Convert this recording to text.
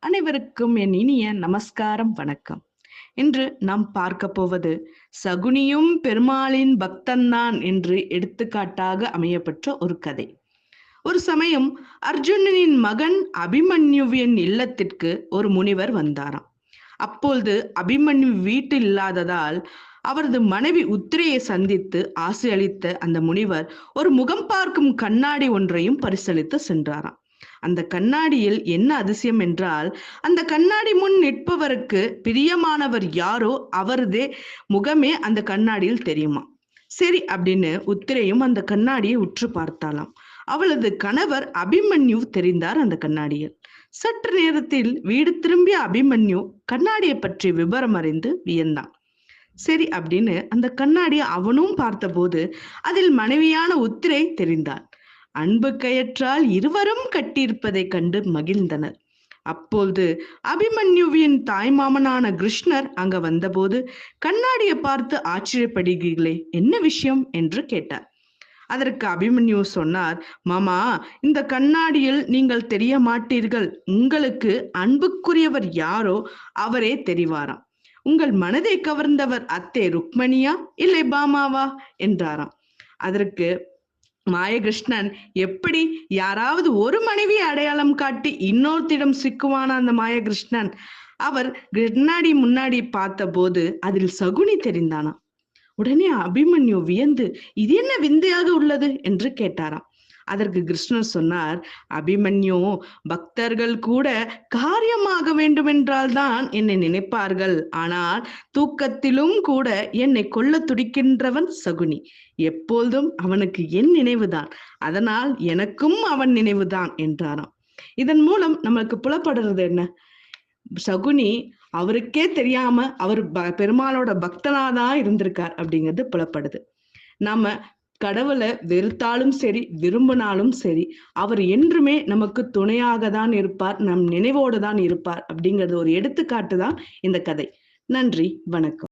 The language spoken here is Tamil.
அனைவருக்கும் என் இனிய நமஸ்காரம், வணக்கம். இன்று நாம் பார்க்க போவது சகுனியும் பெருமாளின் பக்தன்தான் என்று எடுத்துக்காட்டாக அமையப்பெற்ற ஒரு கதை. ஒரு சமயம் அர்ஜுனனின் மகன் அபிமன்யுவின் இல்லத்திற்கு ஒரு முனிவர் வந்தாராம். அப்பொழுது அபிமன்யு வீட்டில் இல்லாததால் அவரது மனைவி உத்திரையை சந்தித்து ஆசை அளித்த அந்த முனிவர் ஒரு முகம் பார்க்கும் கண்ணாடி ஒன்றையும் பரிசளித்து சென்றாராம். அந்த கண்ணாடியில் என்ன அதிசயம் என்றால், அந்த கண்ணாடி முன் நிற்பவருக்கு பிரியமானவர் யாரோ அவரதே முகமே அந்த கண்ணாடியில் தெரியுமா. சரி அப்படின்னு உத்திரையும் அந்த கண்ணாடியை உற்று பார்த்தாலாம். அவளது கணவர் அபிமன்யு தெரிந்தார் அந்த கண்ணாடியில். சற்று நேரத்தில் வீடு திரும்பிய அபிமன்யு கண்ணாடியை பற்றி விவரம் அறிந்து வியந்தான். சரி அப்படின்னு அந்த கண்ணாடியை அவனும் பார்த்தபோது அதில் மனைவியான உத்திரை தெரிந்தாள். அன்பு கயற்றால் இருவரும் கட்டியிருப்பதை கண்டு மகிழ்ந்தனர். அப்பொழுது அபிமன்யுவின் தாய்மாமனான கிருஷ்ணர் அங்க வந்தபோது கண்ணாடியை பார்த்து ஆச்சரியப்படுகிறீர்களே, என்ன விஷயம் என்று கேட்டார். அதற்கு அபிமன்யு சொன்னார், மாமா, இந்த கண்ணாடியில் நீங்கள் தெரிய மாட்டீர்கள். உங்களுக்கு அன்புக்குரியவர் யாரோ அவரே தெரிவாராம். உங்கள் மனதை கவர்ந்தவர் அத்தே ருக்மணியா இல்லை பாமாவா என்றாராம். அதற்கு மாயகிருஷ்ணன், எப்படி யாராவது ஒரு மனைவியை அடையாளம் காட்டி இன்னொருத்திடம் சிக்குவான அந்த மாயகிருஷ்ணன்? அவர் கண்ணாடி முன்னாடி பார்த்த போது அதில் சகுனி தெரிந்தானா. உடனே அபிமன்யு வியந்து, இது என்ன விந்தையாக உள்ளது என்று கேட்டாராம். அதற்கு கிருஷ்ணர் சொன்னார், அபிமன்யு, பக்தர்கள் கூட காரியமாக வேண்டுமென்றால் தான் என்னை நினைப்பார்கள். ஆனால் தூக்கத்திலும் கூட என்னை கொல்ல துடிக்கின்றவன் சகுனி. எப்பொழுதும் அவனுக்கு என் நினைவுதான், அதனால் எனக்கும் அவன் நினைவுதான் என்றாராம். இதன் மூலம் நமக்கு புலப்படுறது என்ன? சகுனி அவருக்கே தெரியாம அவர் பெருமாளோட பக்தனாதான் இருந்திருக்கார் அப்படிங்கிறது புலப்படுது. நாம கடவுளை வெறுத்தாலும் சரி, விரும்பினாலும் சரி, அவர் என்றுமே நமக்கு துணையாக தான் இருப்பார், நம் நினைவோடு தான் இருப்பார் அப்படிங்கிறது ஒரு எடுத்துக்காட்டு தான் இந்த கதை. நன்றி, வணக்கம்.